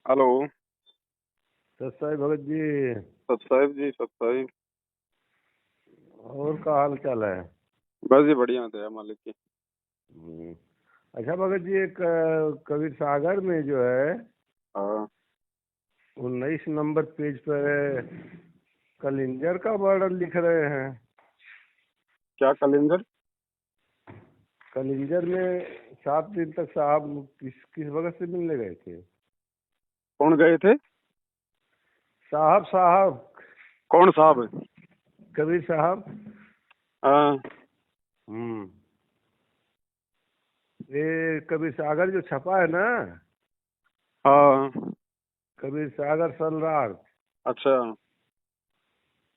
Hello. सत्साई Bhagat ji. सत साहिब जी, सत साहिब। और का हाल चाल है? बस जी बढ़िया थे मालिक की। हम्म, अच्छा भगत जी, एक कबीर सागर में जो है हाँ। 19 नंबर पेज पर कलिंजर का वर्णन लिख रहे हैं। क्या कलिंदर? कलिंजर में 7 दिन तक साहब किस किस भगत से मिलने गए थे? कौन गए थे? साहब साहब, कौन साहब? कबीर साहब। हाँ। हम्म ये कबीर सागर जो छपा है ना, हाँ। कबीर सागर सम्राट, अच्छा।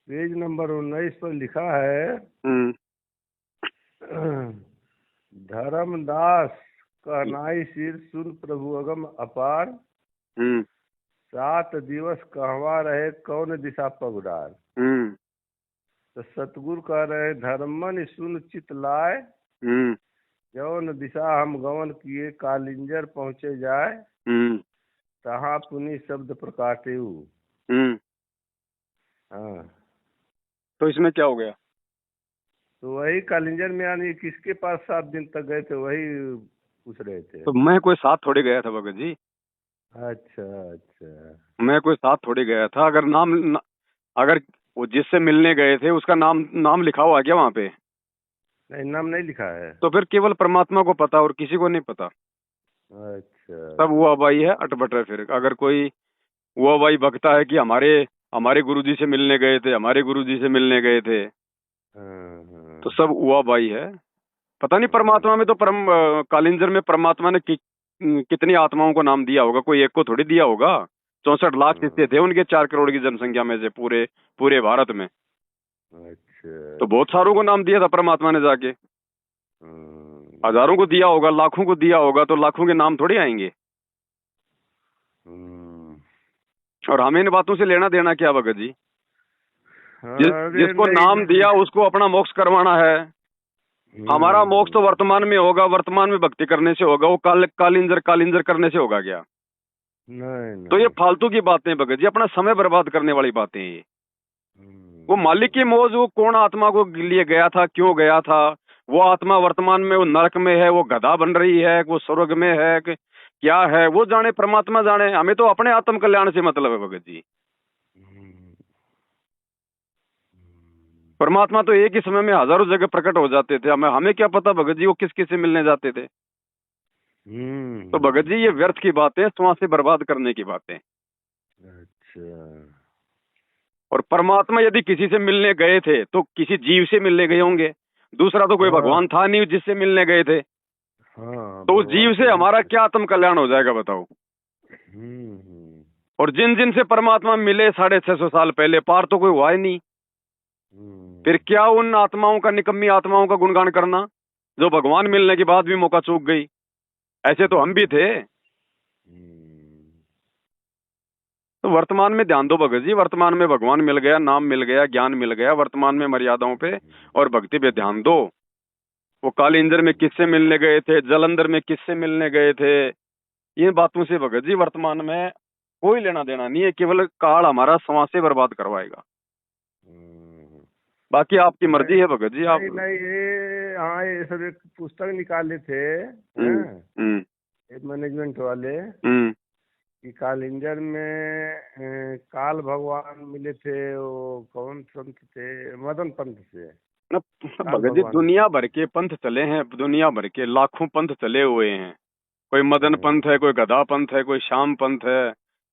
पेज नंबर 19 पर लिखा है हम्म। धर्मदास कहनाई सिर सुन प्रभु अगम अपार, हम्म। 7 दिवस कहवा रहे कौन दिशा पगुडार। हम्म। तो सतगुरु कह रहे धर्मन सुन चित लाए, हम्म। जौन दिशा हम गमन किए कालिंजर पहुँचे जाए, हम्म। तहाँ पुनि शब्द प्रकाटेऊ। हम्म। हाँ, तो इसमें क्या हो गया? तो वही कालिंजर में यानी किसके पास 7 दिन तक गए थे वही पूछ रहे थे। तो मैं कोई साथ थोड़ी गया था भगत जी। अच्छा अच्छा। मैं कोई साथ थोड़ी गया था। अगर अगर वो जिससे मिलने गए थे उसका नाम नाम लिखा हुआ है क्या वहाँ पे? नहीं, नाम नहीं लिखा है। तो फिर केवल परमात्मा को पता और किसी को नहीं पता। अच्छा। सब वो अबाई है, अटपट है। फिर अगर कोई वो अबाई बकता है कि हमारे हमारे गुरुजी से मिलने गए थे, हमारे गुरुजी से मिलने गए थे, हाँ तो हाँ। सब हुआ बाई है। पता नहीं परमात्मा में तो कालिंजर में परमात्मा ने कितनी आत्माओं को नाम दिया होगा। कोई एक को थोड़ी दिया होगा। 64 लाख हाँ, हिस्से थे उनके, 4 करोड़ की जनसंख्या में से पूरे पूरे भारत में। अच्छा तो बहुत अच्छा। सारों को नाम दिया था परमात्मा ने जाके। हम्म, हजारों को दिया होगा, लाखों को दिया होगा, तो लाखों के नाम थोड़ी आएंगे। हम्म। और हमें इन बातों से लेना देना क्या भगत जी? अरे जिसको नहीं नाम नहीं। दिया उसको अपना मोक्ष करवाना है। हमारा मोक्ष तो हम्म। वर्तमान में होगा, वर्तमान में भक्ति करने से होगा। वो कालिंजर कालिंजर करने से होगा क्या? नहीं तो ये नहीं। फालतू की बातें भगत जी, अपना समय बर्बाद करने वाली बातें हैं ये। वो मालिक की हम्म। मौज, वो कौन आत्मा को लिए गया था, क्यों गया था? वो आत्मा वर्तमान में वो नरक में है, वो गधा बन रही है, वो स्वर्ग में है कि क्या है, वो जाने, परमात्मा जाने। हमें तो अपने आत्म कल्याण से मतलब है भगत जी। हम्म। परमात्मा तो एक ही समय में हजारों जगह प्रकट हो जाते थे। हमें हमें क्या पता भगत जी वो किस किस से मिलने जाते थे? तो भगत जी ये व्यर्थ की बातें, श्वास से बर्बाद करने की बातें। अच्छा। और परमात्मा यदि किसी से मिलने गए थे तो किसी जीव से मिलने गए होंगे। दूसरा तो कोई हाँ भगवान था नहीं जिससे मिलने गए थे। हाँ, तो उस भगवान जीव तो से वही हमारा थे। क्या आत्म कल्याण हो जाएगा बताओ? हम्म। और जिन जिन से परमात्मा मिले 650 साल पहले, पार तो कोई हुआ ही नहीं। फिर हम्म। क्या उन आत्माओं का, निकम्मी आत्माओं का गुणगान करना जो भगवान मिलने के बाद भी मौका चूक गई? ऐसे तो हम भी थे। हम्म। तो वर्तमान में ध्यान दो भगत जी। वर्तमान में भगवान मिल गया, नाम मिल गया, ज्ञान मिल गया, वर्तमान में मर्यादाओं पे और भक्ति पे ध्यान दो। वो कालिंजर में किससे मिलने गए थे, जलंधर में किससे मिलने गए थे, इन बातों से भगत जी वर्तमान में कोई लेना देना नहीं है। केवल काल हमारा समाज से बर्बाद करवाएगा। हम्म। बाकी आपकी नहीं मर्जी है भगत जी। आप नहीं नहीं, ये हाँ, ये सब एक पुस्तक निकाले थे, हम्म। हैं, हम्म। एक मैनेजमेंट वाले, हम्म। कि कालिंजर में काल भगवान मिले थे। वो कौन संत थे? मदन पंथ से ना, काल भगत जी भगवान दुनिया मिले। भर के पंथ चले हैं, दुनिया भर के लाखों पंथ चले हुए हैं। कोई मदन पंथ है, हम्म। कोई गधा पंथ है, कोई श्याम पंथ है,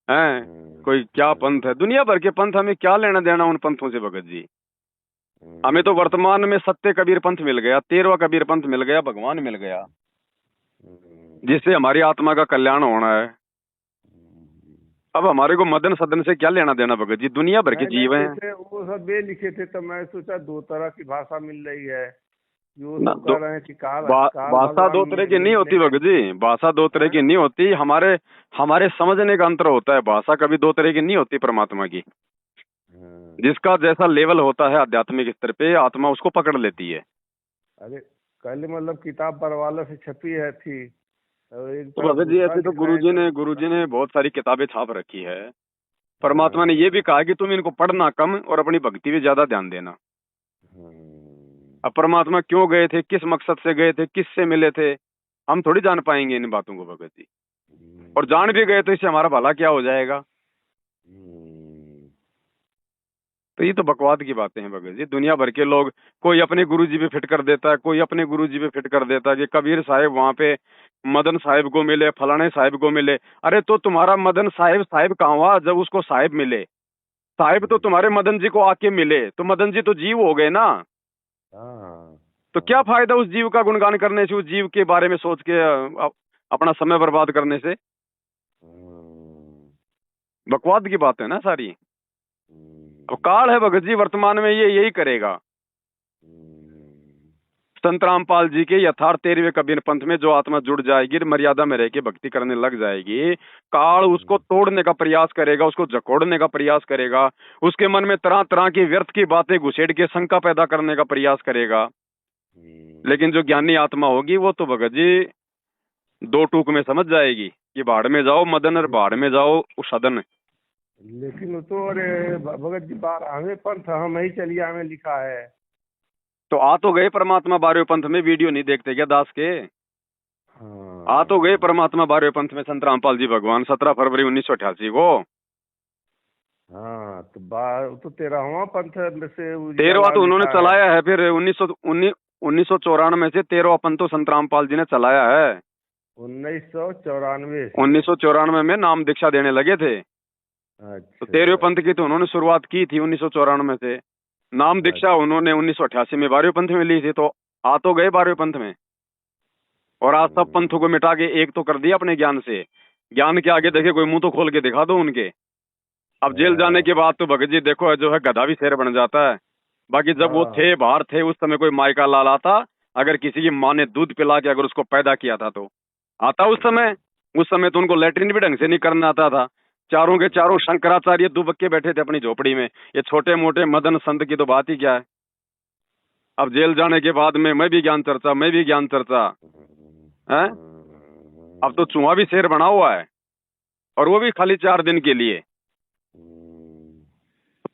हैं, कोई क्या पंथ हम्म। है। दुनिया भर के पंथ, हमें क्या लेना देना उन पंथों से भगत जी? हमें तो हम्म। वर्तमान में सत्य कबीर पंथ मिल गया, 13वां कबीर पंथ मिल गया, भगवान मिल गया, हम्म। जिससे हमारी आत्मा का कल्याण होना है। अब हमारे को मदन सदन से क्या लेना देना भगत जी? दुनिया भर के नहीं नहीं, जीव हैं। जैसे वो सब वे लिखे थे तो मैं सोचा 2 तरह की भाषा मिल रही है, कि वो ना सब दो कह रहे हैं कि काल काल भाषा भगवान दो तरह की नहीं मिलने होती गए। भगत जी। भाषा दो तरह हैं? की नहीं होती। हमारे हमारे समझने का अंतर होता है। भाषा कभी दो तरह की नहीं होती परमात्मा की। हाँ। जिसका जैसा लेवल होता है आध्यात्मिक स्तर पे, आत्मा उसको पकड़ लेती है। अरे, कल मतलब किताब परवाला से छपी है थी, और एक तो तरफ भगत जी दूसरा ऐसे तो दिखाएगा। गुरुजी ने बहुत सारी किताबें छाप रखी है। परमात्मा ने ये भी कहा कि तुम इनको पढ़ना कम और अपनी भक्ति पे ज्यादा ध्यान देना। हम्म, अब परमात्मा क्यों गए थे, किस मकसद से गए थे, किससे मिले थे, हम थोड़ी जान पाएंगे इन बातों को भगत जी। और जान भी गए तो इससे हमारा भला क्या हो जाएगा। हम्म, तो ये तो बकवाद की बातें हैं भगत जी। दुनिया भर के लोग, कोई अपने गुरुजी पे फिट कर देता है, कोई अपने गुरुजी पे फिट कर देता है कि कबीर साहिब वहां पे मदन साहिब को मिले, फलाने साहिब को मिले। अरे तो तुम्हारा मदन साहिब साहिब कहाँ हुआ जब उसको साहिब मिले? साहिब तो तुम्हारे मदन जी को आके मिले, तो मदन जी तो जीव हो गए ना। हाँ, तो क्या फायदा उस जीव का गुणगान करने से, उस जीव के बारे में सोच के अपना समय बर्बाद करने से? हम्म, बकवाद की बात है ना सारी। अब हम्म, काल है भगत जी, वर्तमान में ये यही करेगा। हम्म, संत रामपाल जी के यथार्थ 13वें कबीर पंथ में जो आत्मा जुड़ जाएगी, मर्यादा में रह के भक्ति करने लग जाएगी, काल उसको तोड़ने का प्रयास करेगा, उसको जकोड़ने का प्रयास करेगा, उसके मन में तरह तरह की व्यर्थ की बातें घुसेड़ के शंका पैदा करने का प्रयास करेगा। लेकिन जो ज्ञानी आत्मा होगी वो तो भगत जी दो टूक में समझ जाएगी कि भाड़ में जाओ मदन और भाड़ में जाओ सदन। लेकिन वो तो अरे भगत जी 12वें पंथ हम ही चलिया में लिखा है। तो आ तो गए परमात्मा 12वें पंथ में, वीडियो नहीं देखते क्या दास के? आ तो गए हाँ, परमात्मा 12वें पंथ में, संत रामपाल जी भगवान 17 फरवरी 1988 को। हाँ, तो तो 13वां पंथ में से 13वां उजियाला तो उन्होंने लिखा है। चलाया है, फिर 1994 से 13वां पंथ तो संत रामपाल जी ने चलाया है। 1994 से। 1994 में नाम दीक्षा देने लगे थे। तो अच्छा, 13वें पंथ की तो उन्होंने शुरुआत की थी 1994 से। नाम दीक्षा अच्छा। उन्होंने 1988 में 12वें पंथ में ली थी। तो आ तो गए 12वें पंथ में, और आज सब पंथों को मिटा के एक तो कर दिया अपने ज्ञान से। ज्ञान के आगे देखे कोई मुंह तो खोल के दिखा दो उनके। अब जेल जाने के बाद तो भगत जी देखो जो है गधा भी शेर बन जाता है। बाकी जब वो हाँ, थे बाहर थे उस समय कोई माई का लाल आता, अगर किसी की माँ ने दूध पिला के अगर उसको पैदा किया था तो आता उस समय। उस समय तो उनको लैट्रिन भी ढंग से नहीं करना आता था। चारों के चारों शंकराचार्य दुबक्के बैठे थे अपनी झोपड़ी में। ये छोटे मोटे मदन संत की तो बात ही क्या है। अब जेल जाने के बाद में मैं भी ज्ञान चर्चा, मैं भी ज्ञान चर्चा है। अब तो चूहा भी शेर बना हुआ है, और वो भी खाली 4 दिन के लिए।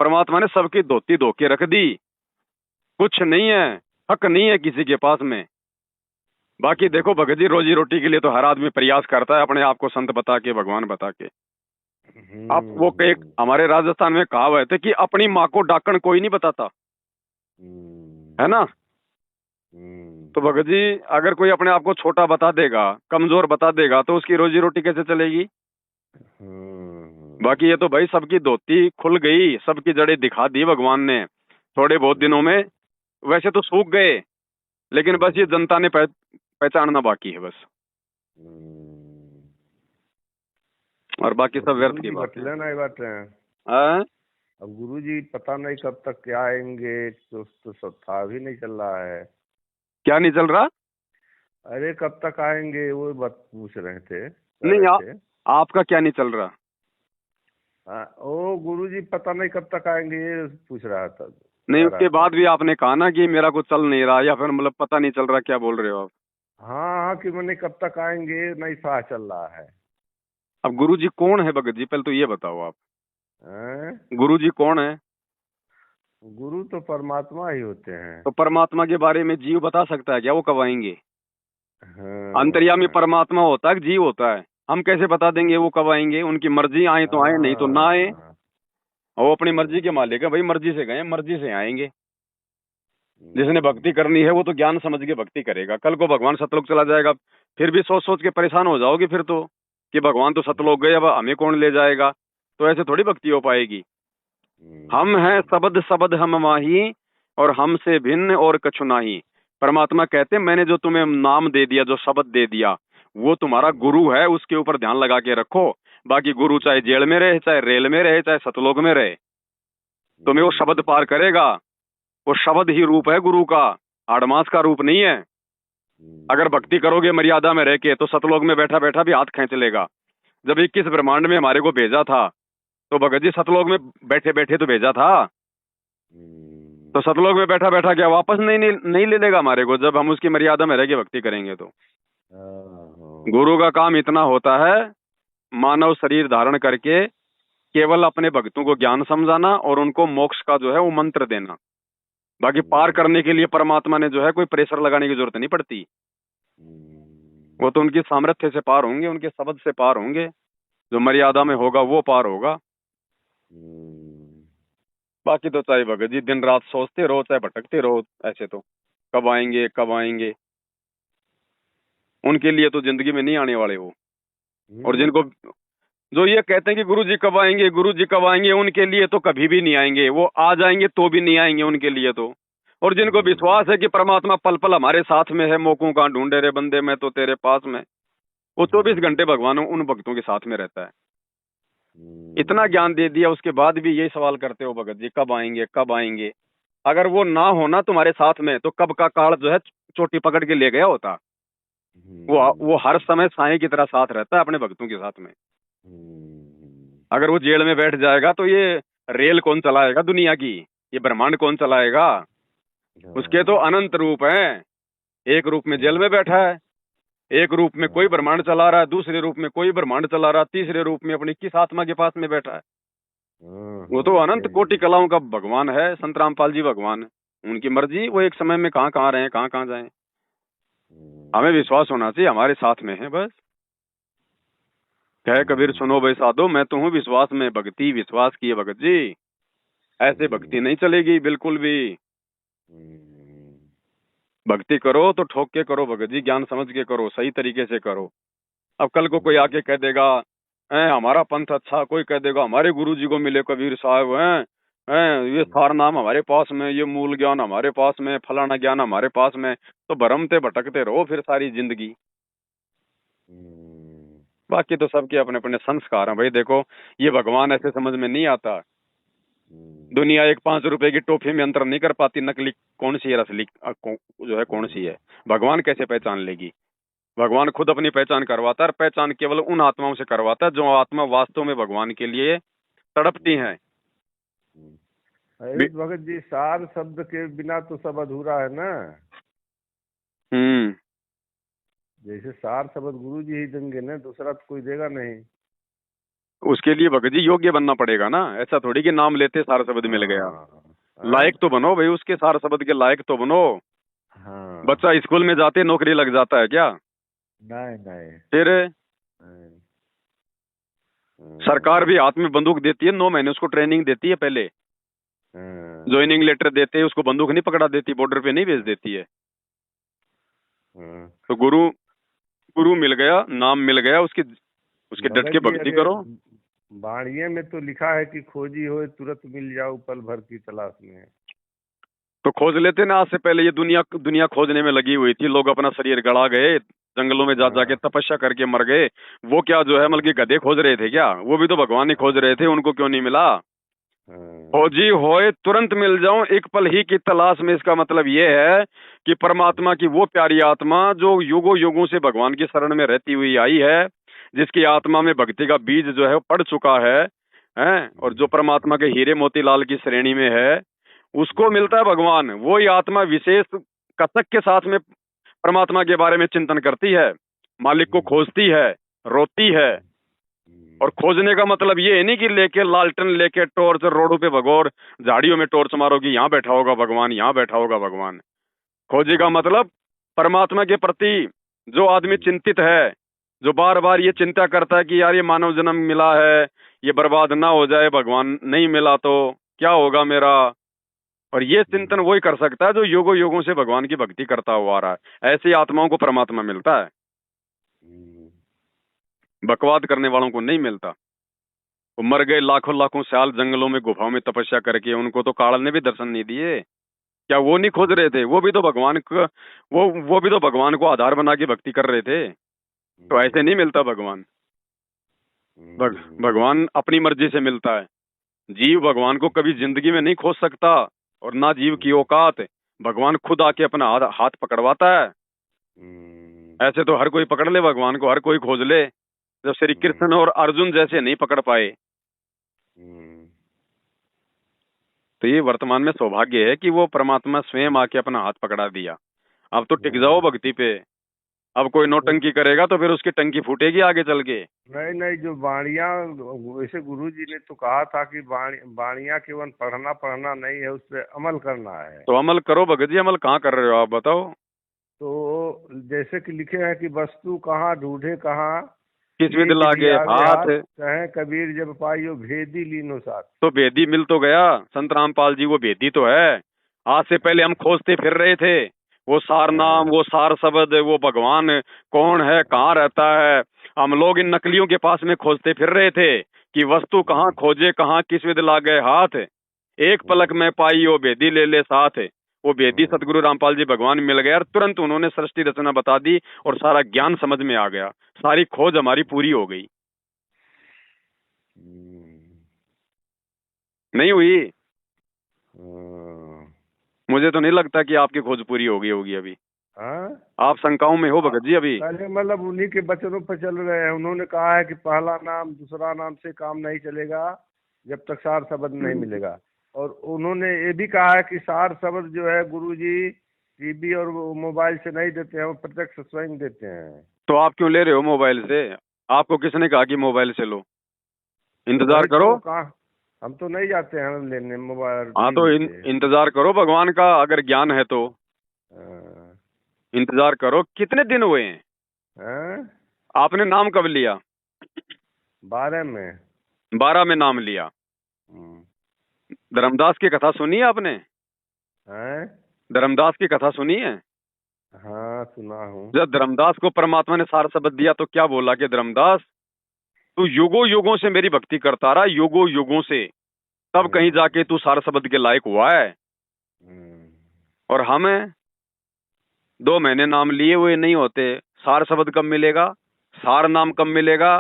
परमात्मा ने सबकी धोती धो के रख दी। कुछ नहीं है, हक नहीं है किसी के पास में। बाकी देखो भगत जी, रोजी रोटी के लिए तो हर आदमी प्रयास करता है अपने आप को संत बता के, भगवान बता के। आप वो एक हमारे राजस्थान में कहावत है कि अपनी माँ को डाकण कोई नहीं बताता, है ना। तो भगत जी अगर कोई अपने आप को छोटा बता देगा, कमजोर बता देगा, तो उसकी रोजी रोटी कैसे चलेगी? बाकी ये तो भाई सबकी धोती खुल गई, सबकी जड़ें दिखा दी भगवान ने थोड़े बहुत दिनों में। वैसे तो सूख गए, लेकिन बस ये जनता ने पहचानना बाकी है बस। और बाकी सब व्यर्थ गुरु की जी बात है। बतले नहीं बट रहे हैं। हाँ? अब गुरु जी पता नहीं कब तक क्या आएंगे, तो सब था भी नहीं चल रहा है। क्या नहीं चल रहा? अरे कब तक आएंगे वो बात पूछ रहे थे, कह नहीं रहे थे। आपका क्या नहीं चल रहा? हाँ, ओ गुरु जी पता नहीं कब तक आएंगे ये पूछ रहा था, नहीं, कह रहा उसके था। बाद भी आपने कहा ना कि मेरा कुछ चल नहीं रहा, या फिर मतलब पता नहीं चल रहा, क्या बोल रहे हो आप? हाँ, हाँ, कि मैंने कब तक आएंगे नहीं पता चल रहा है। अब गुरु जी कौन है भगत जी, पहले तो ये बताओ आप। हैं? गुरु जी कौन है? गुरु तो परमात्मा ही होते हैं। तो परमात्मा के बारे में जीव बता सकता है क्या? वो कब आएंगे? अंतर्यामी हाँ, परमात्मा होता है कि जीव होता है? हम कैसे बता देंगे वो कब आएंगे? उनकी मर्जी, आए तो आए, नहीं तो ना आए। हाँ, और वो अपनी मर्जी के मालिक है भाई, मर्जी से गए, मर्जी से आएंगे। जिसने भक्ति करनी है वो तो ज्ञान समझ के भक्ति करेगा। कल को भगवान सतलोक चला जाएगा, फिर भी सोच सोच के परेशान हो जाओगे फिर तो, कि भगवान तो सतलोक गए, अब हमें कौन ले जाएगा। तो ऐसे थोड़ी भक्ति हो पाएगी। हम हैं सबद सबद हम माही, और हमसे भिन्न और कछु नाही। परमात्मा कहते हैं मैंने जो तुम्हें नाम दे दिया, जो शब्द दे दिया, वो तुम्हारा गुरु है, उसके ऊपर ध्यान लगा के रखो। बाकी गुरु चाहे जेल में रहे, चाहे रेल में रहे, चाहे सतलोक में रहे, तुम्हें वो शब्द पार करेगा। वो शब्द ही रूप है गुरु का, आड़मास का रूप नहीं है। अगर भक्ति करोगे मर्यादा में रह के, तो सतलोक में बैठा बैठा भी हाथ खींच लेगा। जब 21 ब्रह्मांड में हमारे को भेजा था, तो भगत जी सतलोक में बैठे बैठे तो भेजा था। तो सतलोक में बैठा बैठा क्या वापस नहीं ले लेगा हमारे को, जब हम उसकी मर्यादा में रह के भक्ति करेंगे तो। हाँ, गुरु का काम इतना होता है, मानव शरीर धारण करके केवल अपने भक्तों को ज्ञान समझाना और उनको मोक्ष का जो है वो मंत्र देना। बाकी पार करने के लिए परमात्मा ने जो है कोई प्रेशर लगाने की जरूरत नहीं पड़ती। वो तो उनकी सामर्थ्य से पार होंगे, उनके शब्द से पार होंगे, जो मर्यादा में होगा वो पार होगा। बाकी तो चाहे भगत जी दिन रात सोचते रहो, चाहे भटकते रहो, ऐसे तो कब आएंगे कब आएंगे, उनके लिए तो जिंदगी में नहीं आने वाले वो। और जिनको जो ये कहते हैं कि गुरु जी कब आएंगे, गुरु जी कब आएंगे, उनके लिए तो कभी भी नहीं आएंगे, वो आ जाएंगे तो भी नहीं आएंगे उनके लिए तो। और जिनको विश्वास है कि परमात्मा पल पल हमारे साथ में है, मौकों का ढूंढे रे बंदे मैं तो तेरे पास में, वो 24 घंटे भगवान उन भक्तों के साथ में रहता है। इतना ज्ञान दे दिया उसके बाद भी यही सवाल करते हो भगत जी कब आएंगे कब आएंगे। अगर वो ना होना तुम्हारे साथ में तो कब का काल जो है चोटी पकड़ के ले गया होता। वो हर समय साईं की तरह साथ रहता है अपने भक्तों के साथ में। अगर वो जेल में बैठ जाएगा तो ये रेल कौन चलाएगा दुनिया की, ये ब्रह्मांड कौन चलाएगा। उसके तो अनंत रूप हैं। एक रूप में जेल में बैठा है, एक रूप में कोई ब्रह्मांड चला रहा है, दूसरे रूप में कोई ब्रह्मांड चला रहा है, तीसरे रूप में अपनी किस आत्मा के पास में बैठा है। वो तो अनंत कोटि कलाओं का भगवान है, संत रामपाल जी भगवान। उनकी मर्जी, वो एक समय में कहाँ कहाँ रहे, कहाँ कहाँ जाए। हमें विश्वास होना चाहिए हमारे साथ में है बस। कहे कबीर सुनो भाई साधो, मैं तो हूँ विश्वास में, भक्ति विश्वास की है भगत जी, ऐसे भक्ति नहीं चलेगी बिल्कुल भी। भक्ति करो तो ठोक के करो भगत जी, ज्ञान समझ के करो, सही तरीके से करो। अब कल को कोई आके कह देगा हमारा पंथ अच्छा, कोई कह देगा हमारे गुरु जी को मिले कबीर साहब हैं ये सार नाम हमारे पास में, ये मूल ज्ञान हमारे पास में, फलाना ज्ञान हमारे पास में, तो भरमते भटकते रहो फिर सारी जिंदगी। बाकी तो सबके अपने अपने संस्कार हैं भाई। देखो ये भगवान ऐसे समझ में नहीं आता। दुनिया एक 5 रुपए की टोफी में अंतर नहीं कर पाती, नकली कौन सी है असली जो है कौन सी है। भगवान कैसे पहचान लेगी। भगवान खुद अपनी पहचान करवाता है, और पहचान केवल उन आत्माओं से करवाता है जो आत्मा वास्तव में भगवान के लिए तड़पती हैं। अरे भगत जी सार शब्द के बिना तो सब अधूरा है ना। जैसे सार शब्द गुरु जी ही देंगे ना, दूसरा तो कोई देगा नहीं। उसके लिए भगत जी योग्य बनना पड़ेगा ना, ऐसा थोड़ी कि नाम लेते सार शब्द मिल गया। लायक तो बनो भाई, उसके सार शब्द के लायक तो बनो। बच्चा स्कूल में जाते नौकरी लग जाता है क्या? नहीं नहीं। फिर सरकार भी हाथ में बंदूक देती है, 9 महीने उसको ट्रेनिंग देती है, पहले ज्वाइनिंग लेटर देते हैं उसको, बंदूक नहीं पकड़ा देती, बॉर्डर पे नहीं भेज देती है। तो गुरु मिल गया, नाम मिल गया, उसके डट के भक्ति करो। बाणिये में तो लिखा है कि खोजी हो तुरंत मिल जाओ पल भर की तलाश में। तो खोज लेते ना, आज से पहले ये दुनिया खोजने में लगी हुई थी, लोग अपना शरीर गड़ा गए, जंगलों में जा जाके तपस्या करके मर गए। वो क्या जो है मतलब कि गधे खोज रहे थे क्या? वो भी तो भगवान ही खोज रहे थे, उनको क्यों नहीं मिला? खोजी होए तुरंत मिल जाऊं एक पल ही की तलाश में, इसका मतलब ये है कि परमात्मा की वो प्यारी आत्मा जो युगों युगों से भगवान की शरण में रहती हुई आई है, जिसकी आत्मा में भक्ति का बीज जो है पड़ चुका है, और जो परमात्मा के हीरे मोतीलाल की श्रेणी में है, उसको मिलता है भगवान। वो ही आत्मा विशेष कसक के साथ में परमात्मा के बारे में चिंतन करती है, मालिक को खोजती है, रोती है। और खोजने का मतलब ये है नहीं कि लेके लालटेन लेके टॉर्च रोडों पे भगोर झाड़ियों में टॉर्च मारो कि यहाँ बैठा होगा भगवान, यहाँ बैठा होगा भगवान। खोजे का मतलब परमात्मा के प्रति जो आदमी चिंतित है, जो बार बार ये चिंता करता है कि यार ये मानव जन्म मिला है, ये बर्बाद ना हो जाए, भगवान नहीं मिला तो क्या होगा मेरा। और ये चिंतन वही कर सकता है जो युगों युगों से भगवान की भक्ति करता हुआ आ रहा है। ऐसी आत्माओं को परमात्मा मिलता है, बकवाद करने वालों को नहीं मिलता। वो मर गए लाखों लाखों साल जंगलों में गुफाओं में तपस्या करके, उनको तो काल ने भी दर्शन नहीं दिए। क्या वो नहीं खोज रहे थे? वो भी तो भगवान को वो भी तो भगवान को आधार बना के भक्ति कर रहे थे। तो ऐसे नहीं मिलता भगवान। भगवान अपनी मर्जी से मिलता है। जीव भगवान को कभी जिंदगी में नहीं खोज सकता, और ना जीव की औकात। भगवान खुद आके अपना हाथ पकड़वाता है। ऐसे तो हर कोई पकड़ ले भगवान को, हर कोई खोज ले, जब श्री कृष्ण और अर्जुन जैसे नहीं पकड़ पाए। तो ये वर्तमान में सौभाग्य है कि वो परमात्मा स्वयं आके अपना हाथ पकड़ा दिया। अब तो टिक जाओ भक्ति पे, अब कोई नौटंकी करेगा तो फिर उसकी टंकी फूटेगी आगे चल के। नहीं नहीं, जो बाणियाँ, वैसे गुरु जी ने तो कहा था कि बाणियाँ केवल पढ़ना पढ़ना नहीं है, उस पर अमल करना है। तो अमल करो भगत जी, अमल कहाँ कर रहे हो आप बताओ। तो जैसे कि लिखे हैं कि वस्तु कहाँ ढूंढे कहाँ, किस विध नीच लागे लियावे हाथ। हाथ, कहे कबीर जब पाइयो भेदी लीनो साथ। तो बेदी मिल तो गया संत रामपाल जी, वो बेदी तो है। आज से पहले हम खोजते फिर रहे थे वो सार नाम, हाँ, वो सार शब्द, वो भगवान कौन है, कहाँ रहता है। हम लोग इन नकलियों के पास में खोजते फिर रहे थे कि वस्तु कहाँ खोजे कहाँ, किस विध लागे हाथ, एक पलक में पाई वो बेदी ले ले साथ। वो बेदी सतगुरु रामपाल जी भगवान मिल गया और तुरंत उन्होंने सृष्टि रचना बता दी और सारा ज्ञान समझ में आ गया, सारी खोज हमारी पूरी हो गई। नहीं हुई? मुझे तो नहीं लगता कि आपकी खोज पूरी हो गई होगी अभी। हाँ? आप शंकाओं में हो भगत जी अभी। पहले मतलब उन्हीं के वचनों पर चल रहे हैं। उन्होंने कहा है कि पहला नाम दूसरा नाम से काम नहीं चलेगा जब तक सार शब्द नहीं मिलेगा। और उन्होंने ये भी कहा है कि सार शब्द जो है गुरु जी टीवी और वो मोबाइल से नहीं देते हैं, वो प्रत्यक्ष स्वयं देते हैं। तो आप क्यों ले रहे हो मोबाइल से? आपको किसने कहा कि मोबाइल से लो? इंतजार वही करो। तो कहा, हम तो नहीं जाते हैं लेने मोबाइल हाँ तो टीवी से। इंतजार करो भगवान का, अगर ज्ञान है तो हाँ। इंतजार करो। कितने दिन हुए हैं? हाँ? आपने नाम कब लिया? 12 में। 12 में नाम लिया। हम्म। धर्मदास की कथा सुनी है आपने? हैं? धर्मदास की कथा सुनी है? हाँ, सुना हूँ। जब धर्मदास को परमात्मा ने सार शब्द दिया तो क्या बोला कि धर्मदास तू युगों युगों से मेरी भक्ति करता रहा, युगों युगों से, तब कहीं जाके तू सार शब्द के लायक हुआ है। और हम 2 महीने नाम लिए हुए नहीं होते, सार शब्द कब मिलेगा? सार नाम कब मिलेगा?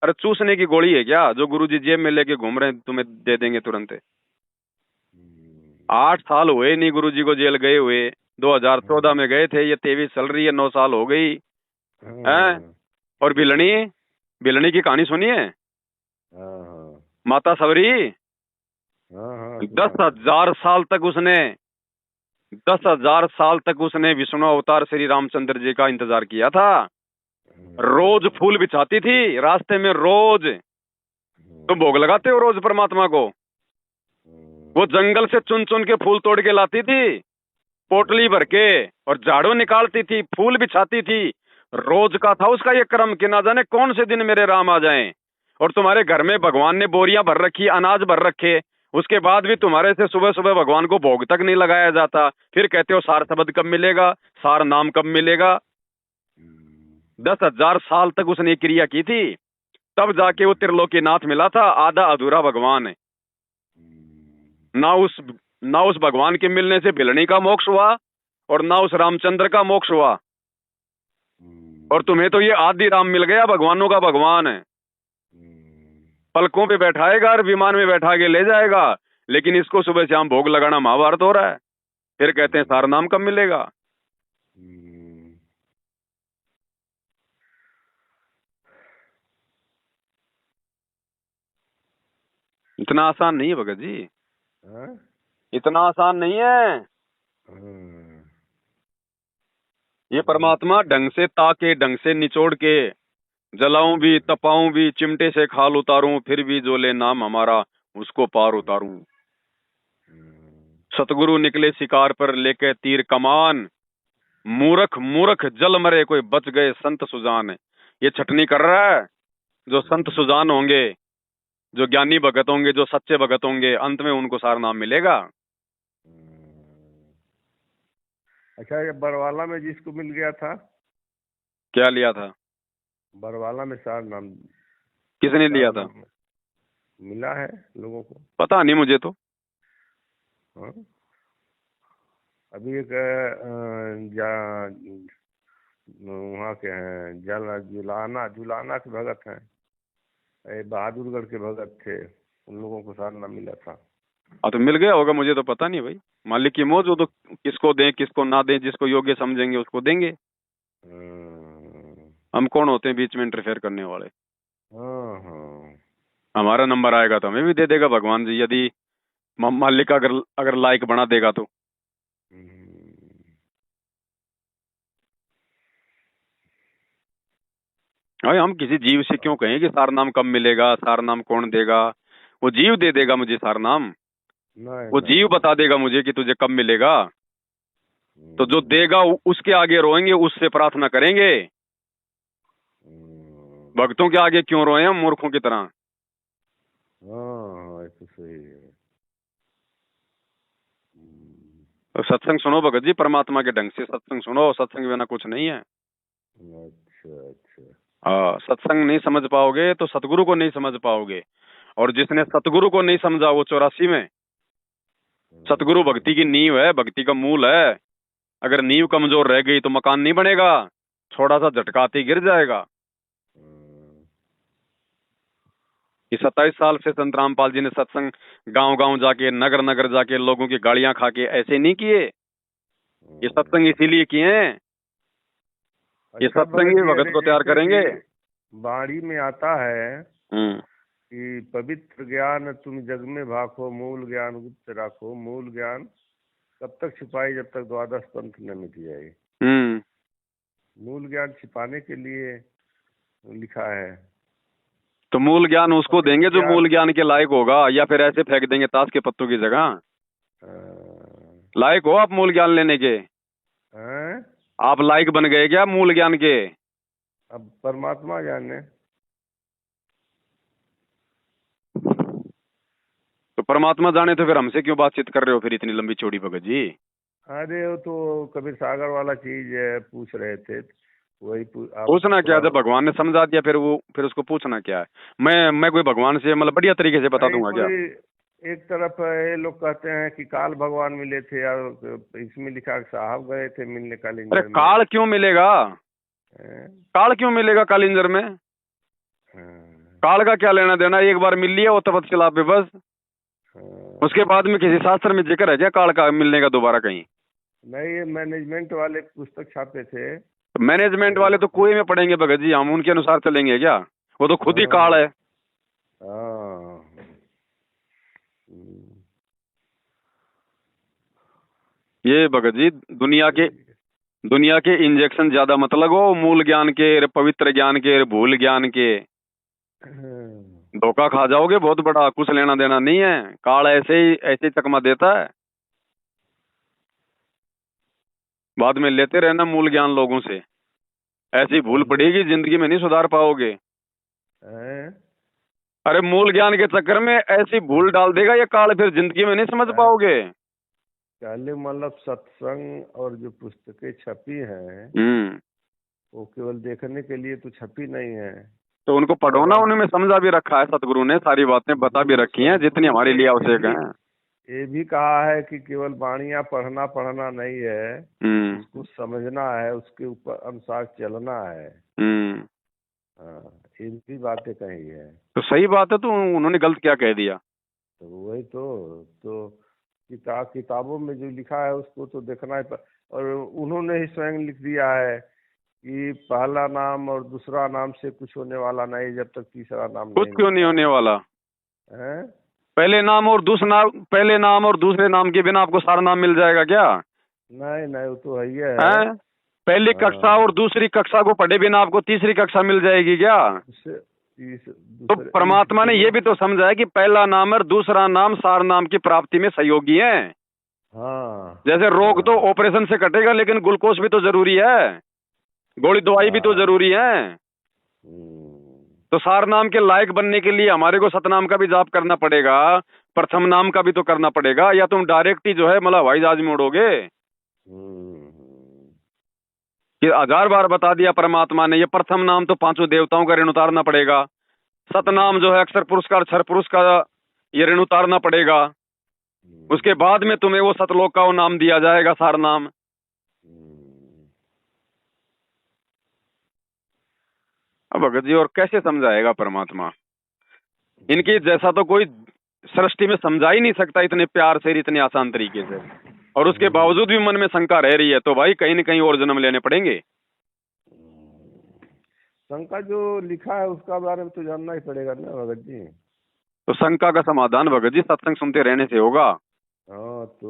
अरे चूसने की गोली है क्या जो गुरुजी जेब में लेके घूम रहे हैं, तुम्हें दे देंगे तुरंत? 8 साल हुए नहीं गुरुजी को जेल गए हुए, 2014 में गए थे, ये 23 चल रही है, 9 साल हो गई हैं। और भिलनी, भिलनी की कहानी सुनी है? माता सबरी, 10,000 साल तक उसने 10,000 साल तक उसने विष्णु अवतार श्री रामचंद्र जी का इंतजार किया था। रोज फूल बिछाती थी रास्ते में, रोज। तुम भोग लगाते हो रोज परमात्मा को? वो जंगल से चुन चुन के फूल तोड़ के लाती थी, पोटली भर के, और झाड़ू निकालती थी, फूल बिछाती थी। रोज का था उसका ये क्रम कि ना जाने कौन से दिन मेरे राम आ जाएं। और तुम्हारे घर में भगवान ने बोरियां भर रखी, अनाज भर रखे, उसके बाद भी तुम्हारे से सुबह सुबह भगवान को भोग तक नहीं लगाया जाता। फिर कहते हो सार शब्द कब मिलेगा, सार नाम कब मिलेगा? 10,000 साल तक उसने ये क्रिया की थी, तब जाके वो त्रिलोकीनाथ मिला था, आधा अधूरा भगवान है। ना उस भगवान के मिलने से भिलनी का मोक्ष हुआ और ना उस रामचंद्र का मोक्ष हुआ। और तुम्हें तो ये आदि राम मिल गया, भगवानों का भगवान है। पलकों पे बैठाएगा और विमान में बैठा के ले जाएगा, लेकिन इसको सुबह शाम भोग लगाना महाभारत हो रहा है। फिर कहते हैं सार नाम कब मिलेगा? इतना आसान नहीं है भगत जी, इतना आसान नहीं है। ये परमात्मा ढंग से ताके, ढंग से निचोड़ के, जलाऊं भी तपाऊं भी, चिमटे से खाल उतारूं, फिर भी जो ले नाम हमारा उसको पार उतारूं। सतगुरु निकले शिकार पर लेके तीर कमान, मूर्ख मूर्ख जल मरे कोई बच गए संत सुजान। ये छटनी कर रहा है। जो संत सुजान होंगे, जो ज्ञानी भगत होंगे, जो सच्चे भगत होंगे, अंत में उनको सारा नाम मिलेगा। अच्छा, ये बरवाला में जिसको मिल गया था, क्या लिया था? बरवाला में सार नाम किसने लिया था? मिला है लोगों को। पता नहीं मुझे तो। हाँ? अभी एक वहाँ के हैं, जुलाना के भगत हैं, बहादुरगढ़ के भगत थे, उन लोगों को सार नाम मिला था। तो मिल गया होगा, मुझे तो पता नहीं भाई। मालिक की मौज हो तो किसको दें किसको ना दें, जिसको योग्य समझेंगे उसको देंगे। हम कौन होते हैं बीच में इंटरफेयर करने वाले? हमारा नंबर आएगा तो हमें भी दे देगा भगवान जी, यदि मालिक अगर लायक बना देगा तो। भाई हम किसी जीव से क्यों कहें कि सार नाम कब मिलेगा, सार नाम कौन देगा? वो जीव दे देगा मुझे सार नाम, नहीं वो जीव नहीं। बता देगा मुझे कि तुझे कब मिलेगा। तो जो हम्म, देगा उसके आगे रोएंगे, उससे प्रार्थना करेंगे। हम्म, भक्तों के आगे क्यों रोए हम मूर्खों की तरह? हाँ, ये तो सही है। हम्म, तो सत्संग सुनो भगत जी, परमात्मा के ढंग से सत्संग सुनो, सत्संग बिना कुछ नहीं है। अच्छा अच्छा। हाँ, सत्संग नहीं समझ पाओगे तो सतगुरु को नहीं समझ पाओगे। और जिसने सतगुरु को नहीं समझा वो 84 में। सतगुरु हम्म, भक्ति की नींव है, भक्ति का मूल है। अगर नींव कमजोर रह गई तो मकान नहीं बनेगा, थोड़ा सा झटकाते ही गिर जाएगा। हम्म, कि 27 साल से संत रामपाल जी ने सत्संग गांव गांव जाके, नगर नगर जाके, लोगों की गालियां खा के ऐसे नहीं किए। ये सत्संग हम्म। इसीलिए किए हैं। ये अच्छा सत्संग भगत ही जी, भगत अरे को तैयार जैसे करेंगे। कि बाणी में आता है हम्म। कि पवित्र ज्ञान तुम जग में भाखो, मूल ज्ञान गुप्त राखो। मूल ज्ञान कब तक छिपाई, जब तक द्वादश पंथ न मिट जाए। हम्म। मूल ज्ञान छिपाने के लिए लिखा है। तो मूल ज्ञान उसको पवित्र देंगे जो ज्ञान। मूल ज्ञान के लायक होगा, या फिर ऐसे फेंक देंगे ताश के पत्तों की जगह? लायक हो आप मूल ज्ञान लेने के? हैं? आप लायक बन गए क्या मूल ज्ञान के? अब परमात्मा जाने। तो परमात्मा जाने तो फिर हमसे क्यों बातचीत कर रहे हो फिर इतनी लंबी चौड़ी भगत जी? अरे वो तो कबीर सागर वाला चीज है, पूछ रहे थे, वही आप पूछना क्या, थोड़ा। जब भगवान ने समझा दिया फिर वो, फिर उसको पूछना क्या है? मैं कोई भगवान से मतलब बढ़िया तरीके से बता नहीं, दूंगा क्या? कोई एक तरफ ये लोग कहते हैं कि काल भगवान मिले थे, और इसमें लिखा कि साहब गए थे मिलने अरे कालिंजर में। काल क्यों मिलेगा? हैं? काल क्यों मिलेगा कालिंजर में? हाँ, काल का क्या लेना देना? एक बार मिल लिया वो तपस्या पे बस। हाँ। उसके बाद में किसी शास्त्र में जिक्र है क्या काल का मिलने का दोबारा कहीं? नहीं, ये मैनेजमेंट वाले पुस्तक छापे थे। तो मैनेजमेंट तो वाले तो कुएं में पड़ेंगे भगत जी, हम उनके अनुसार चलेंगे क्या? वो तो खुद ही काल हाँ, है। हाँ। हम्म, ये भगत जी दुनिया के इंजेक्शन ज्यादा मत लगो, मूल ज्ञान के, पवित्र ज्ञान के, भूल ज्ञान के। हाँ, धोखा खा जाओगे बहुत बड़ा, कुछ लेना देना नहीं है। काल ऐसे ही चकमा देता है। बाद में लेते रहना मूल ज्ञान लोगों से, ऐसी भूल पहले पड़ेगी जिंदगी में नहीं सुधार पाओगे। हैं? अरे मूल ज्ञान के चक्कर में ऐसी भूल डाल देगा ये काल, फिर जिंदगी में नहीं समझ हैं? पाओगे। पहले मतलब सत्संग और जो पुस्तकें छपी हैं, हम्म। वो केवल देखने के लिए तो छपी नहीं है। तो उनको पढ़ो और ना, अब उनमें समझा भी रखा है सतगुरु ने, सारी बातें बता भी रखी हैं जितनी सदगुरु हमारे ने लिए आवश्यक है। ये भी कहा है कि केवल बाणियां पढ़ना पढ़ना नहीं है, हम्म। उसको समझना है, उसके ऊपर अनुसार चलना है। हम्म। हाँ, ये भी बातें कही है। तो सही बात है, तो उन्होंने गलत क्या कह दिया? तो वही तो किताबों में जो लिखा है उसको तो देखना ही और उन्होंने ही स्वयं लिख दिया है कि पहला नाम और दूसरा नाम से कुछ होने वाला नहीं, जब तक तीसरा नाम कुछ नहीं क्यों नहीं मिलता होने वाला? है। पहले नाम और दूसरे नाम के बिना आपको सारा नाम मिल जाएगा क्या? नहीं नहीं, वो तो है ही है। हैं? पहली कक्षा हाँ, और दूसरी कक्षा को पढ़े बिना आपको तीसरी कक्षा मिल जाएगी क्या? उससे तो दूसरे इस परमात्मा ने गुरु। ये भी तो समझा है कि पहला नाम और दूसरा नाम सार नाम की प्राप्ति में सहयोगी है। हाँ, जैसे रोग तो हाँ। ऑपरेशन से कटेगा, लेकिन ग्लूकोज भी तो जरूरी है, गोली दवाई भी तो हाँ। जरूरी है। हम्म, तो सार नाम के लायक बनने के लिए हमारे को सतनाम का भी जाप करना पड़ेगा, प्रथम नाम का भी तो करना पड़ेगा, या तुम डायरेक्ट ही जो है मतलब हवाई जहाज में उड़ोगे? हम्म, कि 1000 बार बता दिया परमात्मा ने, ये प्रथम नाम तो पांचों देवताओं का ऋण उतारना पड़ेगा। सतनाम जो है अक्षर पुरुष का, क्षर पुरुष का, ये ऋण उतारना पड़ेगा। उसके हम्म, बाद में तुम्हें वो सतलोक का वो नाम दिया जाएगा, सार नाम। हम्म। अब भगत जी और कैसे समझाएगा परमात्मा? इनके जैसा तो कोई सृष्टि में समझा ही नहीं सकता इतने प्यार से, इतने आसान तरीके से। और उसके बावजूद भी मन में शंका रह रही है, तो भाई कहीं न कहीं और जन्म लेने पड़ेंगे। शंका जो लिखा है उसका बारे में तो जानना ही पड़ेगा ना भगत जी। तो शंका का समाधान भगत जी सत्संग सुनते रहने से होगा। हाँ, तो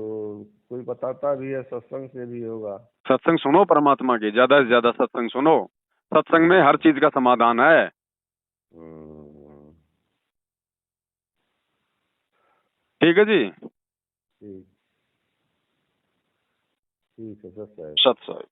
कोई बताता भी है, सत्संग से भी होगा। सत्संग सुनो परमात्मा के, ज्यादा से ज्यादा सत्संग सुनो। सत्संग में हर चीज का समाधान है। ठीक है जी। ठीक, ठीक है सर। सत साहिब।